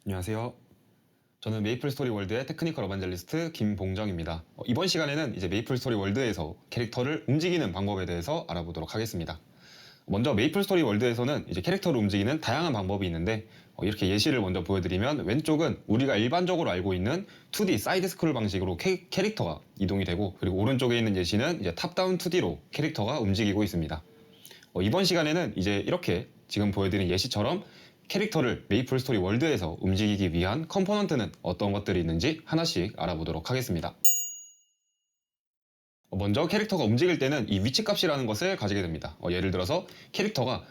안녕하세요. 저는 메이플스토리 월드의 테크니컬 어반젤리스트 김봉정입니다. 이번 시간에는 이제 메이플스토리 월드에서 캐릭터를 움직이는 방법에 대해서 알아보도록 하겠습니다. 먼저 메이플스토리 월드에서는 이제 캐릭터를 움직이는 다양한 방법이 있는데 이렇게 예시를 먼저 보여드리면 왼쪽은 우리가 일반적으로 알고 있는 2D 사이드 스크롤 방식으로 캐릭터가 이동이 되고, 그리고 오른쪽에 있는 예시는 이제 탑다운 2D로 캐릭터가 움직이고 있습니다. 이번 시간에는 이제 이렇게 지금 보여드린 예시처럼 캐릭터를 메이플스토리 월드에서 움직이기 위한 컴포넌트는 어떤 것들이 있는지 하나씩 알아보도록 하겠습니다. 먼저 캐릭터가 움직일 때는 이 위치값이라는 것을 가지게 됩니다. 예를 들어서 캐릭터가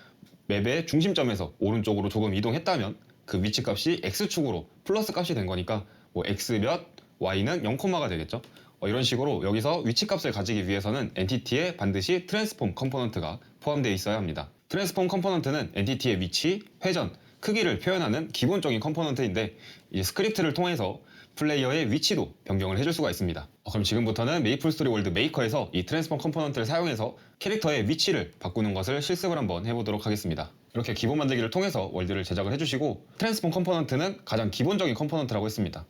맵의 중심점에서 오른쪽으로 조금 이동했다면 그 위치값이 X축으로 플러스 값이 된 거니까 X 몇, Y는 0가 되겠죠. 이런 식으로 여기서 위치값을 가지기 위해서는 엔티티에 반드시 트랜스폼 컴포넌트가 포함되어 있어야 합니다. 트랜스폼 컴포넌트는 엔티티의 위치, 회전, 크기를 표현하는 기본적인 컴포넌트인데 이제 스크립트를 통해서 플레이어의 위치도 변경을 해줄 수가 있습니다. 그럼 지금부터는 메이플스토리 월드 메이커에서 이 트랜스폼 컴포넌트를 사용해서 캐릭터의 위치를 바꾸는 것을 실습을 한번 해보도록 하겠습니다. 이렇게 기본 만들기를 통해서 월드를 제작을 해주시고, 트랜스폼 컴포넌트는 가장 기본적인 컴포넌트라고 했습니다.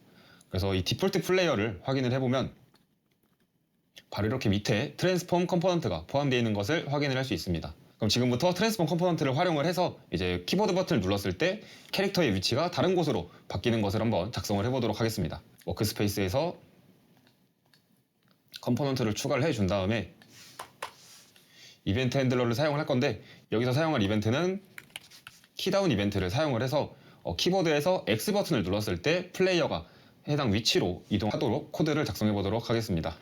그래서 이 디폴트 플레이어를 확인을 해보면 바로 이렇게 밑에 트랜스폼 컴포넌트가 포함되어 있는 것을 확인을 할 수 있습니다. 그럼 지금부터 트랜스폼 컴포넌트를 활용을 해서 이제 키보드 버튼을 눌렀을 때 캐릭터의 위치가 다른 곳으로 바뀌는 것을 한번 작성을 해보도록 하겠습니다. 워크스페이스에서 컴포넌트를 추가를 해준 다음에 이벤트 핸들러를 사용을 할 건데, 여기서 사용할 이벤트는 키다운 이벤트를 사용을 해서 키보드에서 X 버튼을 눌렀을 때 플레이어가 해당 위치로 이동하도록 코드를 작성해 보도록 하겠습니다.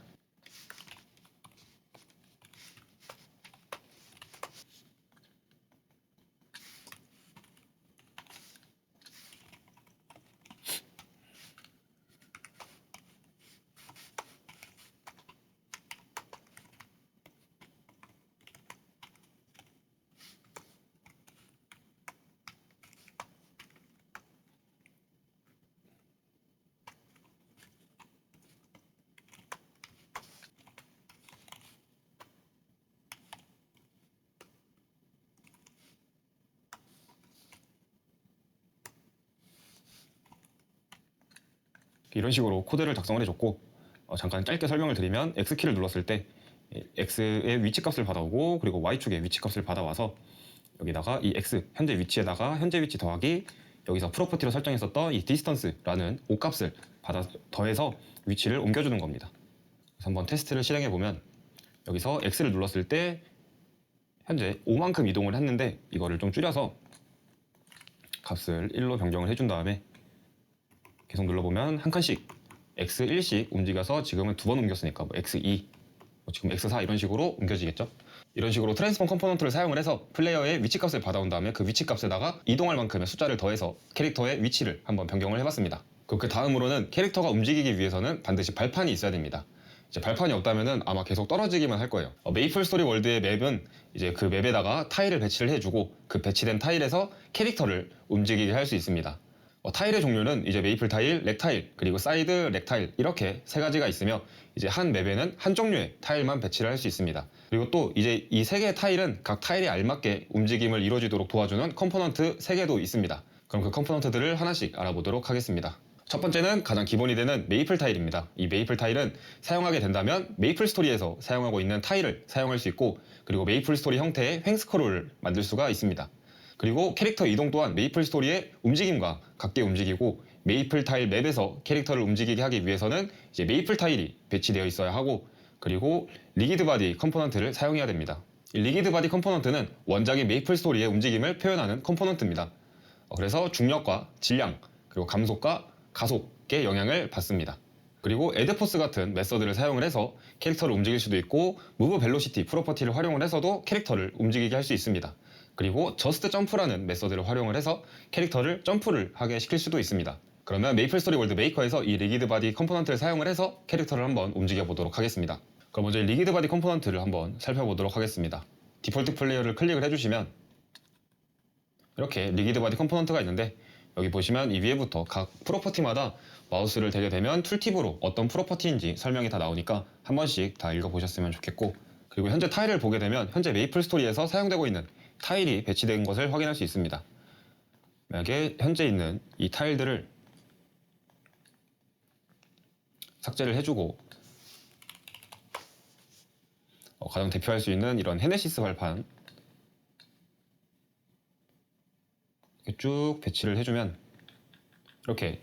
이런 식으로 코드를 작성을 해줬고, 잠깐 짧게 설명을 드리면 X키를 눌렀을 때 X의 위치값을 받아오고, 그리고 Y축의 위치값을 받아와서 여기다가 이 X 현재 위치에다가 현재 위치 더하기 여기서 프로퍼티로 설정했었던 이 디스턴스라는 O 값을 더해서 위치를 옮겨주는 겁니다. 그래서 한번 테스트를 실행해보면 여기서 X를 눌렀을 때 현재 O만큼 이동을 했는데, 이거를 좀 줄여서 값을 1로 변경을 해준 다음에 계속 눌러보면 한 칸씩 X1씩 움직여서 지금은 2번 옮겼으니까 X2, 지금 X4 이런 식으로 옮겨지겠죠. 이런 식으로 트랜스폼 컴포넌트를 사용을 해서 플레이어의 위치값을 받아온 다음에 그 위치값에다가 이동할 만큼의 숫자를 더해서 캐릭터의 위치를 한번 변경을 해봤습니다. 그럼 그 다음으로는 캐릭터가 움직이기 위해서는 반드시 발판이 있어야 됩니다. 이제 발판이 없다면은 아마 계속 떨어지기만 할 거예요. 메이플스토리 월드의 맵은 이제 그 맵에다가 타일을 배치를 해주고 그 배치된 타일에서 캐릭터를 움직이게 할 수 있습니다. 타일의 종류는 이제 메이플 타일, 렉 타일, 그리고 사이드 렉 타일 이렇게 세 가지가 있으며, 이제 한 맵에는 한 종류의 타일만 배치를 할 수 있습니다. 그리고 또 이제 이 세 개의 타일은 각 타일에 알맞게 움직임을 이루어지도록 도와주는 컴포넌트 3개도 있습니다. 그럼 그 컴포넌트들을 하나씩 알아보도록 하겠습니다. 첫 번째는 가장 기본이 되는 메이플 타일입니다. 이 메이플 타일은 사용하게 된다면 메이플 스토리에서 사용하고 있는 타일을 사용할 수 있고, 그리고 메이플 스토리 형태의 횡 스크롤을 만들 수가 있습니다. 그리고 캐릭터 이동 또한 메이플 스토리의 움직임과 같게 움직이고, 메이플 타일 맵에서 캐릭터를 움직이게 하기 위해서는 이제 메이플 타일이 배치되어 있어야 하고, 그리고 리기드 바디 컴포넌트를 사용해야 됩니다. 이 리기드 바디 컴포넌트는 원작의 메이플 스토리의 움직임을 표현하는 컴포넌트입니다. 그래서 중력과 질량, 그리고 감속과 가속의 영향을 받습니다. 그리고 에드포스 같은 메서드를 사용을 해서 캐릭터를 움직일 수도 있고, 무브 벨로시티 프로퍼티를 활용을 해서도 캐릭터를 움직이게 할 수 있습니다. 그리고 저스트 점프라는 메서드를 활용을 해서 캐릭터를 점프를 하게 시킬 수도 있습니다. 그러면 메이플스토리 월드 메이커에서 이 리기드 바디 컴포넌트를 사용을 해서 캐릭터를 한번 움직여 보도록 하겠습니다. 그럼 먼저 이 리기드 바디 컴포넌트를 한번 살펴보도록 하겠습니다. 디폴트 플레이어를 클릭을 해주시면 이렇게 리기드 바디 컴포넌트가 있는데, 여기 보시면 이 위에부터 각 프로퍼티마다 마우스를 대게 되면 툴팁으로 어떤 프로퍼티인지 설명이 다 나오니까 한 번씩 다 읽어보셨으면 좋겠고, 그리고 현재 타일을 보게 되면 현재 메이플 스토리에서 사용되고 있는 타일이 배치된 것을 확인할 수 있습니다. 만약에 현재 있는 이 타일들을 삭제를 해주고 가장 대표할 수 있는 이런 헤네시스 발판 이렇게 쭉 배치를 해주면 이렇게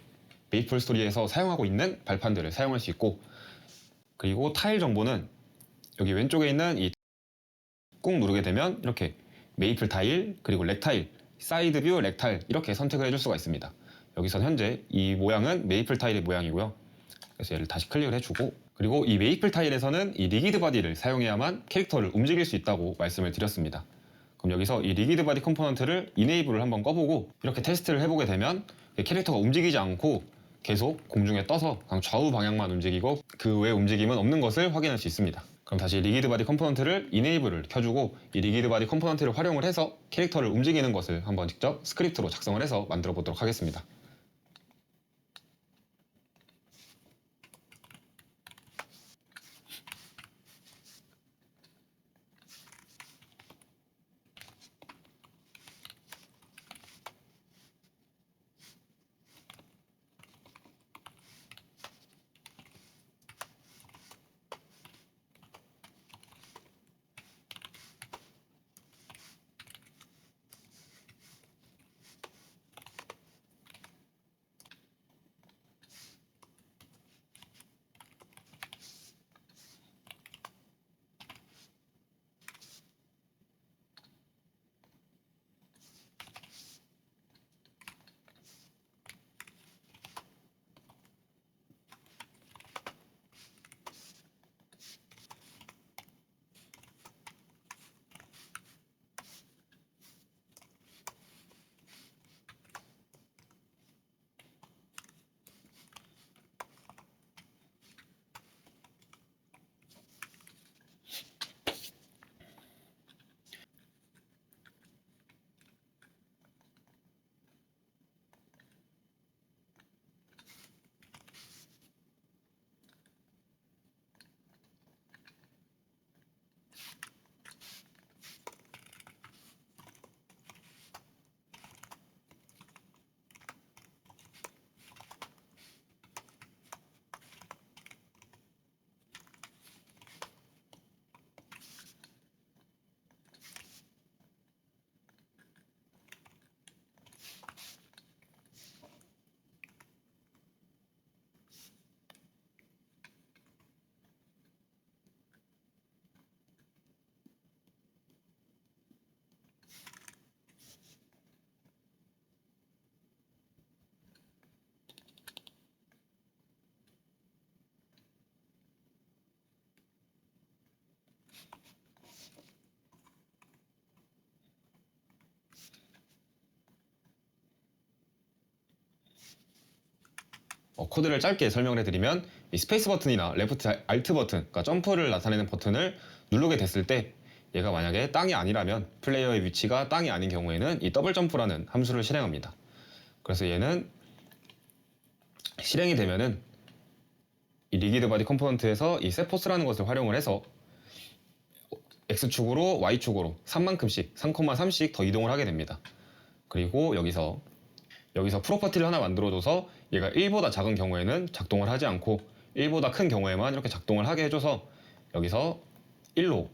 메이플 스토리에서 사용하고 있는 발판들을 사용할 수 있고, 그리고 타일 정보는 여기 왼쪽에 있는 이 꾹 누르게 되면 이렇게 메이플 타일, 그리고 렉 타일, 사이드 뷰, 렉 타일 이렇게 선택을 해줄 수가 있습니다. 여기선 현재 이 모양은 메이플 타일의 모양이고요. 그래서 얘를 다시 클릭을 해주고, 그리고 이 메이플 타일에서는 이 리기드 바디를 사용해야만 캐릭터를 움직일 수 있다고 말씀을 드렸습니다. 그럼 여기서 이 리기드 바디 컴포넌트를 이네이블을 한번 꺼보고 이렇게 테스트를 해보게 되면 캐릭터가 움직이지 않고 계속 공중에 떠서 그냥 좌우 방향만 움직이고 그 외 움직임은 없는 것을 확인할 수 있습니다. 그럼 다시 리기드 바디 컴포넌트를 이네이블을 켜주고 이 리기드 바디 컴포넌트를 활용을 해서 캐릭터를 움직이는 것을 한번 직접 스크립트로 작성을 해서 만들어 보도록 하겠습니다. 코드를 짧게 설명을 해드리면 이 스페이스 버튼이나 레프트 알트 버튼, 그러니까 점프를 나타내는 버튼을 누르게 됐을 때 얘가 만약에 땅이 아니라면, 플레이어의 위치가 땅이 아닌 경우에는 이 더블 점프라는 함수를 실행합니다. 그래서 얘는 실행이 되면은 이 리기드 바디 컴포넌트에서 이 셋포스라는 것을 활용을 해서 X축으로 Y축으로 3만큼씩 3,3씩 더 이동을 하게 됩니다. 그리고 여기서 프로퍼티를 하나 만들어줘서 얘가 1보다 작은 경우에는 작동을 하지 않고 1보다 큰 경우에만 이렇게 작동을 하게 해줘서 여기서 1로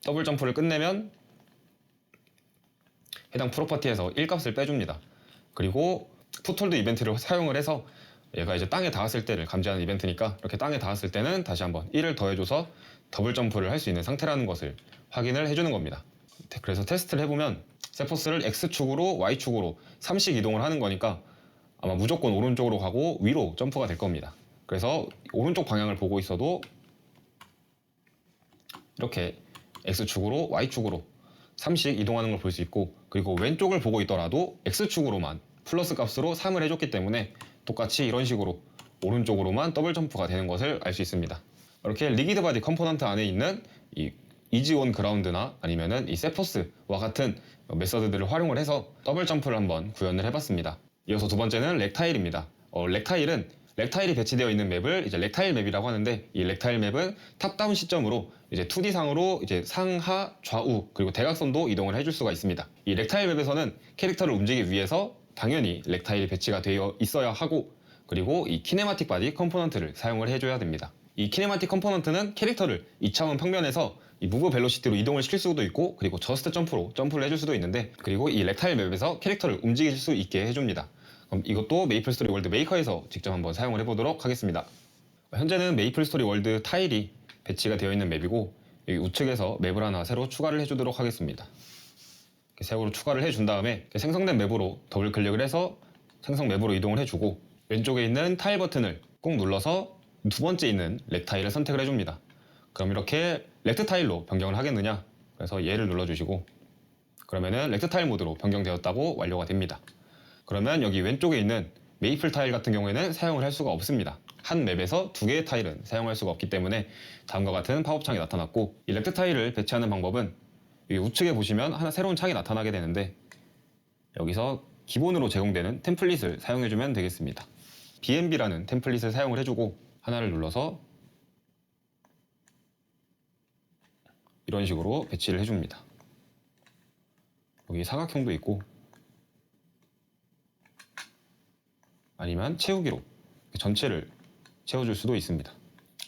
더블 점프를 끝내면 해당 프로퍼티에서 1값을 빼줍니다. 그리고 풋홀드 이벤트를 사용을 해서 얘가 이제 땅에 닿았을 때를 감지하는 이벤트니까 이렇게 땅에 닿았을 때는 다시 한번 1을 더해줘서 더블 점프를 할 수 있는 상태라는 것을 확인을 해주는 겁니다. 그래서 테스트를 해보면 셋포스를 X축으로 Y축으로 3씩 이동을 하는 거니까 아마 무조건 오른쪽으로 가고 위로 점프가 될 겁니다. 그래서 오른쪽 방향을 보고 있어도 이렇게 X축으로 Y축으로 3씩 이동하는 걸 볼 수 있고, 그리고 왼쪽을 보고 있더라도 X축으로만 플러스 값으로 3을 해줬기 때문에 똑같이 이런 식으로 오른쪽으로만 더블 점프가 되는 것을 알 수 있습니다. 이렇게 리기드 바디 컴포넌트 안에 있는 이 이지 온 그라운드나 아니면은 이 셋포스와 같은 메서드들을 활용을 해서 더블 점프를 한번 구현을 해봤습니다. 이어서 두 번째는 렉타일입니다. 렉타일이 배치되어 있는 맵을 이제 렉타일 맵이라고 하는데, 이 렉타일 맵은 탑다운 시점으로 이제 2D 상으로 이제 상하, 좌우 그리고 대각선도 이동을 해줄 수가 있습니다. 이 렉타일 맵에서는 캐릭터를 움직이기 위해서 당연히 렉타일이 배치가 되어 있어야 하고, 그리고 이 키네마틱 바디 컴포넌트를 사용을 해줘야 됩니다. 이 키네마틱 컴포넌트는 캐릭터를 2차원 평면에서 이 무브 벨로시티로 이동을 시킬 수도 있고, 그리고 저스트 점프로 점프를 해줄 수도 있는데, 그리고 이 렉타일 맵에서 캐릭터를 움직일 수 있게 해줍니다. 그럼 이것도 메이플 스토리 월드 메이커에서 직접 한번 사용을 해보도록 하겠습니다. 현재는 메이플 스토리 월드 타일이 배치가 되어 있는 맵이고, 여기 우측에서 맵을 하나 새로 추가를 해주도록 하겠습니다. 이렇게 새로 추가를 해준 다음에 생성된 맵으로 더블 클릭을 해서 생성 맵으로 이동을 해주고, 왼쪽에 있는 타일 버튼을 꾹 눌러서 두 번째 있는 렉 타일을 선택을 해줍니다. 그럼 이렇게 렉트 타일로 변경을 하겠느냐? 그래서 얘를 눌러주시고, 그러면은 렉트 타일 모드로 변경되었다고 완료가 됩니다. 그러면 여기 왼쪽에 있는 메이플 타일 같은 경우에는 사용을 할 수가 없습니다. 한 맵에서 두 개의 타일은 사용할 수가 없기 때문에 다음과 같은 팝업 창이 나타났고, 이 렉트 타일을 배치하는 방법은 여기 우측에 보시면 하나 새로운 창이 나타나게 되는데, 여기서 기본으로 제공되는 템플릿을 사용해주면 되겠습니다. BNB라는 템플릿을 사용을 해주고 하나를 눌러서 이런 식으로 배치를 해줍니다. 여기 사각형도 있고, 아니면 채우기로 전체를 채워줄 수도 있습니다.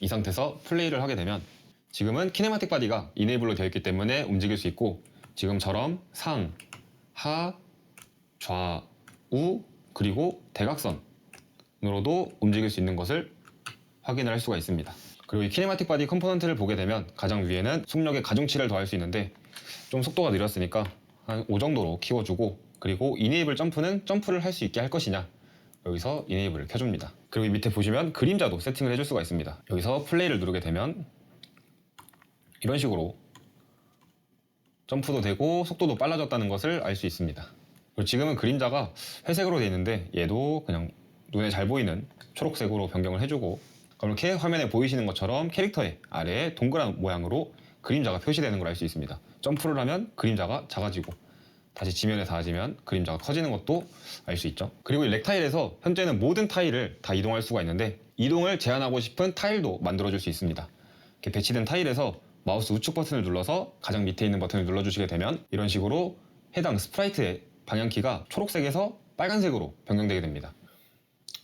이 상태에서 플레이를 하게 되면 지금은 키네마틱 바디가 이네이블로 되어 있기 때문에 움직일 수 있고, 지금처럼 상, 하, 좌, 우, 그리고 대각선으로도 움직일 수 있는 것을 확인을 할 수가 있습니다. 그리고 이 키네마틱 바디 컴포넌트를 보게 되면 가장 위에는 속력의 가중치를 더할 수 있는데, 좀 속도가 느렸으니까 한 5 정도로 키워주고, 그리고 이네이블 점프는 점프를 할 수 있게 할 것이냐, 여기서 이네이블을 켜줍니다. 그리고 이 밑에 보시면 그림자도 세팅을 해줄 수가 있습니다. 여기서 플레이를 누르게 되면 이런 식으로 점프도 되고 속도도 빨라졌다는 것을 알 수 있습니다. 그리고 지금은 그림자가 회색으로 되어 있는데, 얘도 그냥 눈에 잘 보이는 초록색으로 변경을 해주고, 이렇게 화면에 보이시는 것처럼 캐릭터의 아래에 동그란 모양으로 그림자가 표시되는 걸 알 수 있습니다. 점프를 하면 그림자가 작아지고, 다시 지면에 닿아지면 그림자가 커지는 것도 알 수 있죠. 그리고 이 렉 타일에서 현재는 모든 타일을 다 이동할 수가 있는데, 이동을 제한하고 싶은 타일도 만들어줄 수 있습니다. 이렇게 배치된 타일에서 마우스 우측 버튼을 눌러서 가장 밑에 있는 버튼을 눌러주시게 되면 이런 식으로 해당 스프라이트의 방향키가 초록색에서 빨간색으로 변경되게 됩니다.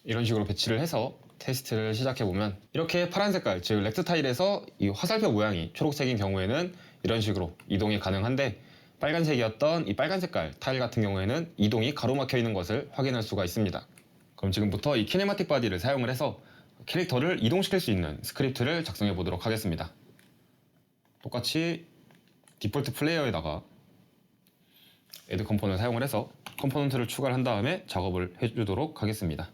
이런 식으로 배치를 해서 테스트를 시작해보면 이렇게 파란 색깔, 즉 렉트 타일에서 이 화살표 모양이 초록색인 경우에는 이런 식으로 이동이 가능한데, 빨간색이었던 이 빨간 색깔 타일 같은 경우에는 이동이 가로막혀 있는 것을 확인할 수가 있습니다. 그럼 지금부터 이 키네마틱 바디를 사용을 해서 캐릭터를 이동시킬 수 있는 스크립트를 작성해 보도록 하겠습니다. 똑같이 디폴트 플레이어에다가 애드 컴포넌트를 사용을 해서 컴포넌트를 추가를 한 다음에 작업을 해주도록 하겠습니다.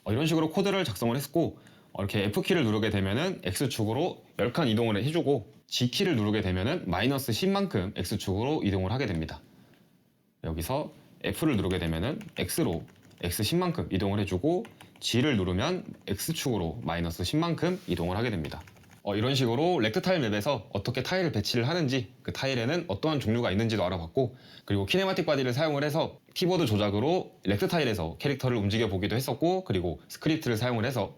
이런 식으로 코드를 작성을 했고, 이렇게 F키를 누르게 되면은 X축으로 10칸 이동을 해주고, G키를 누르게 되면은 마이너스 10만큼 X축으로 이동을 하게 됩니다. 여기서 F를 누르게 되면은 X로 X 10만큼 이동을 해주고, G를 누르면 X축으로 마이너스 10만큼 이동을 하게 됩니다. 이런 식으로 렉트 타일 맵에서 어떻게 타일을 배치를 하는지, 그 타일에는 어떠한 종류가 있는지도 알아봤고, 그리고 키네마틱 바디를 사용을 해서 키보드 조작으로 렉트 타일에서 캐릭터를 움직여 보기도 했었고, 그리고 스크립트를 사용을 해서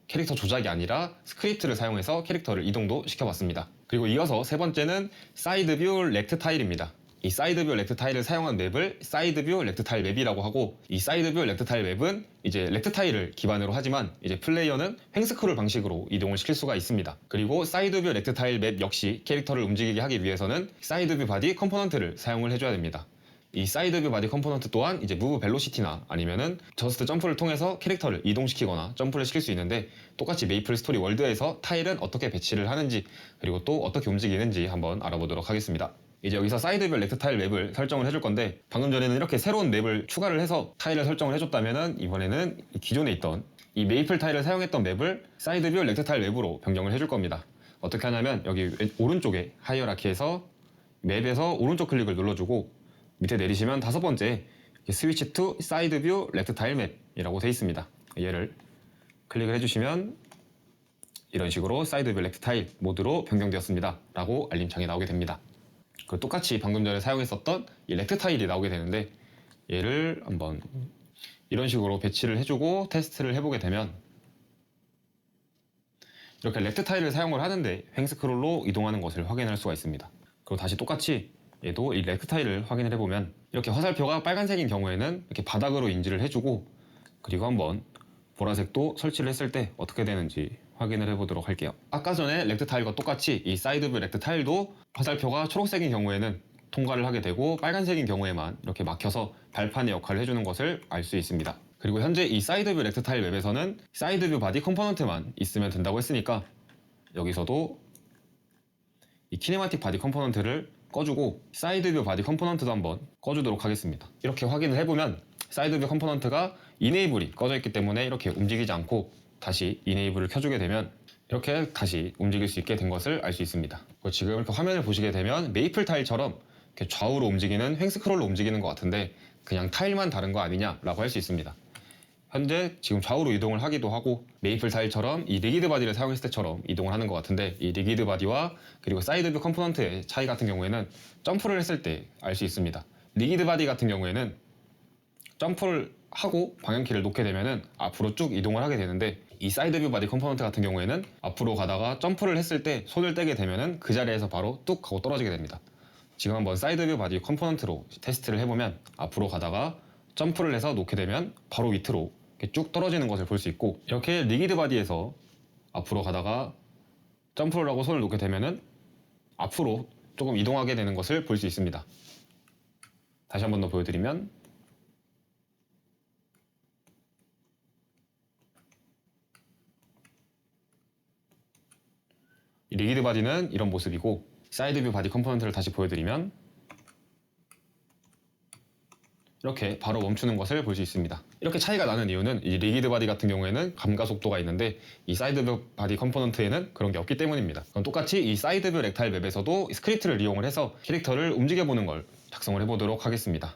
캐릭터 조작이 아니라 스크립트를 사용해서 캐릭터를 이동도 시켜봤습니다. 그리고 이어서 세 번째는 사이드 뷰 렉트 타일입니다. 이 사이드 뷰 렉트 타일을 사용한 맵을 사이드 뷰 렉트 타일 맵이라고 하고, 이 사이드 뷰 렉트 타일 맵은 이제 렉트 타일을 기반으로 하지만 이제 플레이어는 횡스크롤 방식으로 이동을 시킬 수가 있습니다. 그리고 사이드 뷰 렉트 타일 맵 역시 캐릭터를 움직이게 하기 위해서는 사이드 뷰 바디 컴포넌트를 사용을 해줘야 됩니다. 이 사이드 뷰 바디 컴포넌트 또한 이제 무브 벨로시티나 아니면은 저스트 점프를 통해서 캐릭터를 이동시키거나 점프를 시킬 수 있는데, 똑같이 메이플 스토리 월드에서 타일은 어떻게 배치를 하는지, 그리고 또 어떻게 움직이는지 한번 알아보도록 하겠습니다. 이제 여기서 사이드 뷰 렉트 타일 맵을 설정을 해줄 건데, 방금 전에는 이렇게 새로운 맵을 추가를 해서 타일을 설정을 해줬다면은, 이번에는 기존에 있던 이 메이플 타일을 사용했던 맵을 사이드 뷰 렉트 타일 맵으로 변경을 해줄 겁니다. 어떻게 하냐면 여기 오른쪽에 하이어라키에서 맵에서 오른쪽 클릭을 눌러주고 밑에 내리시면 다섯 번째 스위치 투 사이드 뷰 렉트 타일 맵이라고 되어 있습니다. 얘를 클릭을 해주시면 이런 식으로 사이드 뷰 렉트 타일 모드로 변경되었습니다 라고 알림창이 나오게 됩니다. 그 똑같이 방금 전에 사용했었던 이 렉트 타일이 나오게 되는데, 얘를 한번 이런 식으로 배치를 해주고 테스트를 해보게 되면 이렇게 렉트 타일을 사용을 하는데 횡스크롤로 이동하는 것을 확인할 수가 있습니다. 그리고 다시 똑같이 얘도 이 렉트 타일을 확인을 해보면 이렇게 화살표가 빨간색인 경우에는 이렇게 바닥으로 인지를 해주고, 그리고 한번 보라색도 설치를 했을 때 어떻게 되는지 확인을 해보도록 할게요. 아까 전에 렉트 타일과 똑같이 이 사이드 뷰 렉트 타일도 화살표가 초록색인 경우에는 통과를 하게 되고, 빨간색인 경우에만 이렇게 막혀서 발판의 역할을 해주는 것을 알 수 있습니다. 그리고 현재 이 사이드 뷰 렉트 타일 맵에서는 사이드 뷰 바디 컴포넌트만 있으면 된다고 했으니까, 여기서도 이 키네마틱 바디 컴포넌트를 꺼주고 사이드 뷰 바디 컴포넌트도 한번 꺼주도록 하겠습니다. 이렇게 확인을 해보면 사이드 뷰 컴포넌트가 이네이블이 꺼져 있기 때문에 이렇게 움직이지 않고, 다시 이네이블을 켜주게 되면 이렇게 다시 움직일 수 있게 된 것을 알 수 있습니다. 지금 이렇게 화면을 보시게 되면 메이플 타일처럼 이렇게 좌우로 움직이는 횡스크롤로 움직이는 것 같은데, 그냥 타일만 다른 거 아니냐라고 할 수 있습니다. 현재 지금 좌우로 이동을 하기도 하고, 메이플 타일처럼 이 리기드 바디를 사용했을 때처럼 이동을 하는 것 같은데, 이 리기드 바디와 그리고 사이드 뷰 컴포넌트의 차이 같은 경우에는 점프를 했을 때 알 수 있습니다. 리기드 바디 같은 경우에는 점프를 하고 방향키를 놓게 되면은 앞으로 쭉 이동을 하게 되는데, 이 사이드 뷰 바디 컴포넌트 같은 경우에는 앞으로 가다가 점프를 했을 때 손을 떼게 되면은 그 자리에서 바로 뚝 하고 떨어지게 됩니다. 지금 한번 사이드 뷰 바디 컴포넌트로 테스트를 해보면 앞으로 가다가 점프를 해서 놓게 되면 바로 밑으로 이렇게 쭉 떨어지는 것을 볼 수 있고, 이렇게 리기드 바디에서 앞으로 가다가 점프를 하고 손을 놓게 되면은 앞으로 조금 이동하게 되는 것을 볼 수 있습니다. 다시 한 번 더 보여드리면, 이 리기드 바디는 이런 모습이고, 사이드 뷰 바디 컴포넌트를 다시 보여드리면 이렇게 바로 멈추는 것을 볼 수 있습니다. 이렇게 차이가 나는 이유는 이 리기드 바디 같은 경우에는 감가 속도가 있는데, 이 사이드 뷰 바디 컴포넌트에는 그런 게 없기 때문입니다. 그럼 똑같이 이 사이드 뷰 렉타일 맵에서도 스크립트를 이용을 해서 캐릭터를 움직여보는 걸 작성을 해보도록 하겠습니다.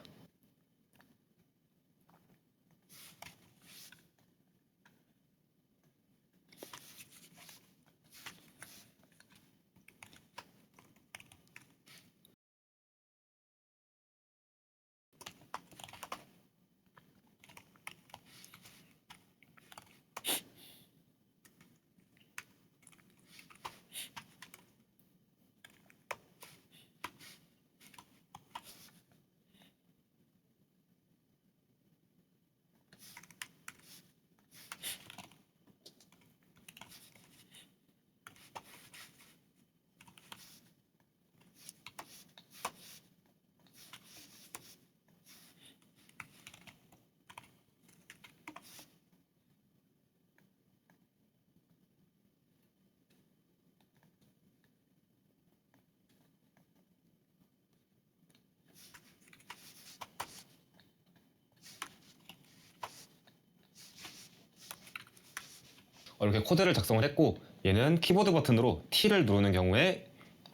이렇게 코드를 작성을 했고, 얘는 키보드 버튼으로 T를 누르는 경우에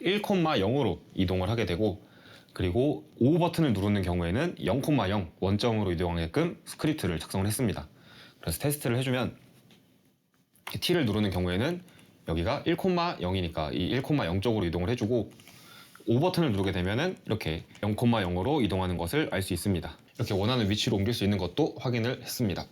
1,0으로 이동을 하게 되고, 그리고 O 버튼을 누르는 경우에는 0,0 원점으로 이동하게끔 스크립트를 작성을 했습니다. 그래서 테스트를 해주면 T를 누르는 경우에는 여기가 1,0이니까 이 1,0 쪽으로 이동을 해주고, O 버튼을 누르게 되면은 이렇게 0,0으로 이동하는 것을 알 수 있습니다. 이렇게 원하는 위치로 옮길 수 있는 것도 확인을 했습니다.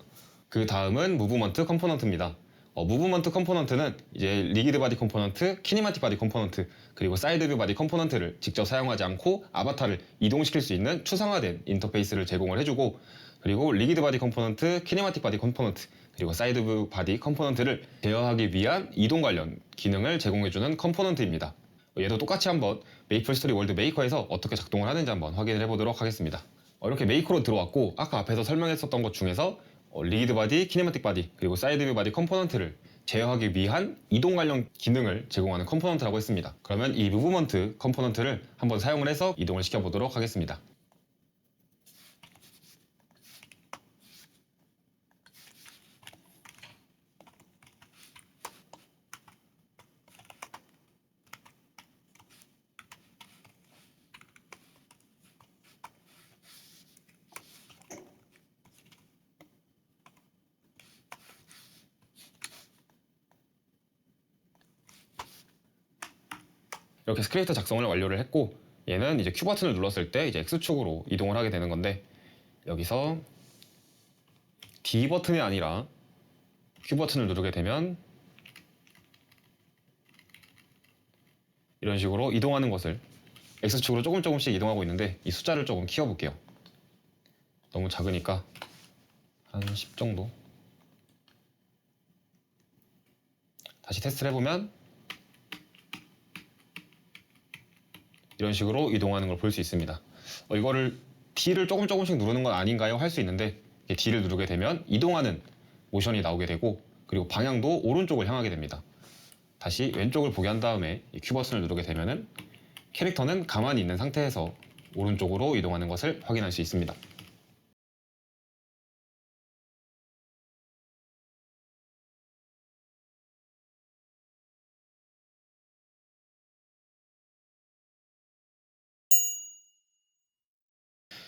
그 다음은 무브먼트 컴포넌트입니다. 무브먼트 컴포넌트는 이제 리기드 바디 컴포넌트, 키니마틱 바디 컴포넌트, 그리고 사이드 뷰 바디 컴포넌트를 직접 사용하지 않고 아바타를 이동시킬 수 있는 추상화된 인터페이스를 제공을 해주고, 그리고 리기드 바디 컴포넌트, 키네마틱 바디 컴포넌트, 그리고 사이드 뷰 바디 컴포넌트를 제어하기 위한 이동 관련 기능을 제공해주는 컴포넌트입니다. 얘도 똑같이 한번 메이플 스토리 월드 메이커에서 어떻게 작동을 하는지 한번 확인을 해보도록 하겠습니다. 이렇게 메이커로 들어왔고, 아까 앞에서 설명했었던 것 중에서 리기드 바디, 키네마틱 바디, 그리고 사이드 뷰 바디 컴포넌트를 제어하기 위한 이동 관련 기능을 제공하는 컴포넌트라고 했습니다. 그러면 이 무브먼트 컴포넌트를 한번 사용을 해서 이동을 시켜보도록 하겠습니다. 이렇게 스크립트 작성을 완료를 했고, 얘는 이제 Q 버튼을 눌렀을 때 이제 X축으로 이동을 하게 되는 건데, 여기서 D 버튼이 아니라 Q 버튼을 누르게 되면 이런 식으로 이동하는 것을, X축으로 조금씩 이동하고 있는데, 이 숫자를 조금 키워볼게요. 너무 작으니까 한 10 정도. 다시 테스트를 해보면 이런 식으로 이동하는 걸 볼 수 있습니다. 이거를 D를 조금씩 누르는 건 아닌가요? 할 수 있는데, D를 누르게 되면 이동하는 모션이 나오게 되고, 그리고 방향도 오른쪽을 향하게 됩니다. 다시 왼쪽을 보게 한 다음에 이 Q 버튼을 누르게 되면은 캐릭터는 가만히 있는 상태에서 오른쪽으로 이동하는 것을 확인할 수 있습니다.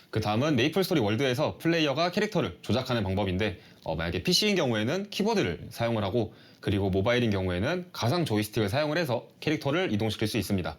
그 다음은 메이플스토리 월드에서 플레이어가 캐릭터를 조작하는 방법인데, 만약에 PC인 경우에는 키보드를 사용을 하고, 그리고 모바일인 경우에는 가상 조이스틱을 사용을 해서 캐릭터를 이동시킬 수 있습니다.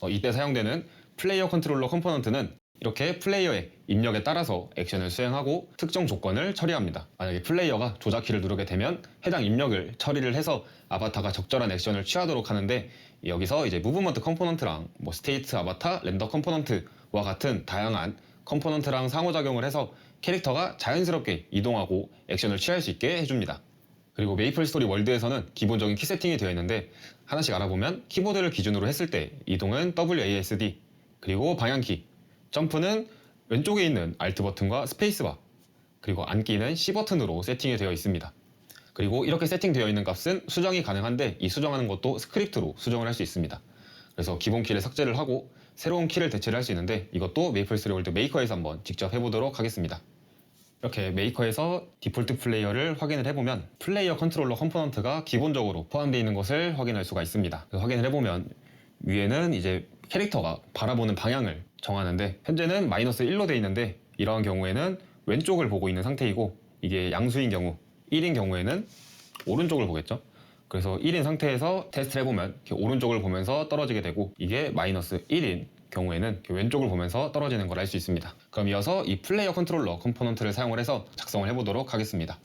이때 사용되는 플레이어 컨트롤러 컴포넌트는 이렇게 플레이어의 입력에 따라서 액션을 수행하고 특정 조건을 처리합니다. 만약에 플레이어가 조작키를 누르게 되면 해당 입력을 처리를 해서 아바타가 적절한 액션을 취하도록 하는데, 여기서 이제 무브먼트 컴포넌트랑 스테이트 아바타 렌더 컴포넌트와 같은 다양한 컴포넌트랑 상호작용을 해서 캐릭터가 자연스럽게 이동하고 액션을 취할 수 있게 해줍니다. 그리고 메이플 스토리 월드에서는 기본적인 키 세팅이 되어 있는데, 하나씩 알아보면 키보드를 기준으로 했을 때 이동은 WASD, 그리고 방향키, 점프는 왼쪽에 있는 Alt 버튼과 스페이스바, 그리고 앉기는 C 버튼으로 세팅이 되어 있습니다. 그리고 이렇게 세팅되어 있는 값은 수정이 가능한데, 이 수정하는 것도 스크립트로 수정을 할 수 있습니다. 그래서 기본 키를 삭제를 하고 새로운 키를 대체를 할 수 있는데, 이것도 메이플 스토리 월드 메이커에서 한번 직접 해보도록 하겠습니다. 이렇게 메이커에서 디폴트 플레이어를 확인을 해보면 플레이어 컨트롤러 컴포넌트가 기본적으로 포함되어 있는 것을 확인할 수가 있습니다. 확인을 해보면 위에는 이제 캐릭터가 바라보는 방향을 정하는데, 현재는 -1로 되어 있는데, 이러한 경우에는 왼쪽을 보고 있는 상태이고, 이게 양수인 경우 1인 경우에는 오른쪽을 보겠죠. 그래서 1인 상태에서 테스트를 해보면 이렇게 오른쪽을 보면서 떨어지게 되고, 이게 -1인 경우에는 이렇게 왼쪽을 보면서 떨어지는 걸 알 수 있습니다. 그럼 이어서 이 플레이어 컨트롤러 컴포넌트를 사용을 해서 작성을 해보도록 하겠습니다.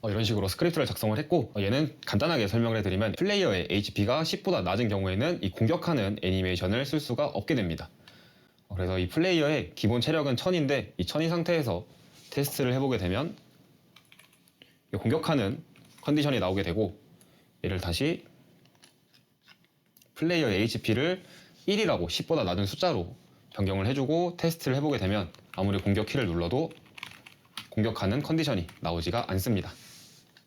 이런 식으로 스크립트를 작성을 했고 얘는 간단하게 설명을 해드리면 플레이어의 HP가 10보다 낮은 경우에는 이 공격하는 애니메이션을 쓸 수가 없게 됩니다. 그래서 이 플레이어의 기본 체력은 1000인데 이 1000인 상태에서 테스트를 해보게 되면 공격하는 컨디션이 나오게 되고 얘를 다시 플레이어의 HP를 1이라고 10보다 낮은 숫자로 변경을 해주고 테스트를 해보게 되면 아무리 공격 키를 눌러도 공격하는 컨디션이 나오지가 않습니다.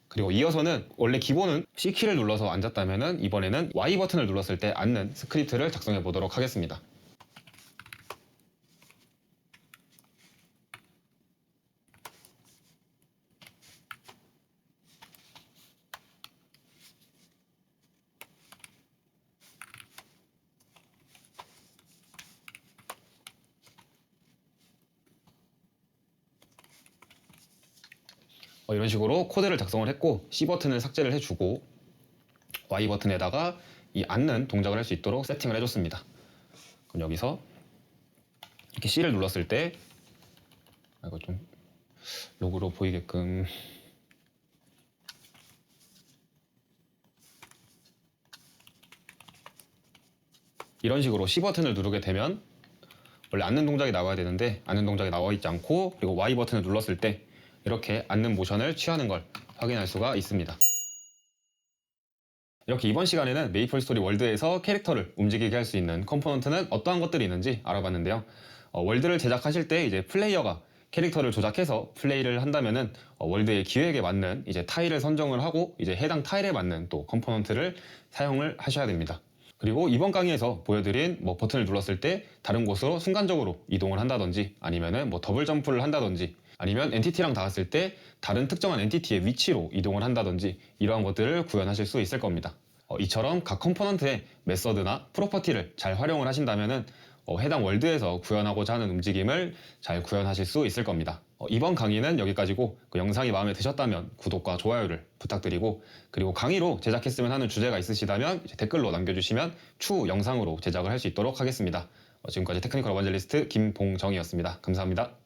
그리고 이어서는 원래 기본은 C키를 눌러서 앉았다면 이번에는 Y 버튼을 눌렀을 때 앉는 스크립트를 작성해 보도록 하겠습니다. 이런 식으로 코드를 작성을 했고 C 버튼을 삭제를 해주고 Y 버튼에다가 이 앉는 동작을 할 수 있도록 세팅을 해줬습니다. 그럼 여기서 이렇게 C를 눌렀을 때 이거 좀 로그로 보이게끔 이런 식으로 C 버튼을 누르게 되면 원래 앉는 동작이 나와야 되는데 앉는 동작이 나와 있지 않고 그리고 Y 버튼을 눌렀을 때 이렇게 앉는 모션을 취하는 걸 확인할 수가 있습니다. 이렇게 이번 시간에는 메이플스토리 월드에서 캐릭터를 움직이게 할 수 있는 컴포넌트는 어떠한 것들이 있는지 알아봤는데요. 월드를 제작하실 때 이제 플레이어가 캐릭터를 조작해서 플레이를 한다면은 월드의 기획에 맞는 이제 타일을 선정을 하고 이제 해당 타일에 맞는 또 컴포넌트를 사용을 하셔야 됩니다. 그리고 이번 강의에서 보여드린 버튼을 눌렀을 때 다른 곳으로 순간적으로 이동을 한다든지 아니면은 더블 점프를 한다든지 아니면 엔티티랑 닿았을 때 다른 특정한 엔티티의 위치로 이동을 한다든지 이러한 것들을 구현하실 수 있을 겁니다. 이처럼 각 컴포넌트의 메서드나 프로퍼티를 잘 활용을 하신다면은 해당 월드에서 구현하고자 하는 움직임을 잘 구현하실 수 있을 겁니다. 이번 강의는 여기까지고 그 영상이 마음에 드셨다면 구독과 좋아요를 부탁드리고 그리고 강의로 제작했으면 하는 주제가 있으시다면 댓글로 남겨주시면 추후 영상으로 제작을 할 수 있도록 하겠습니다. 지금까지 테크니컬 어반젤리스트 김봉정이었습니다. 감사합니다.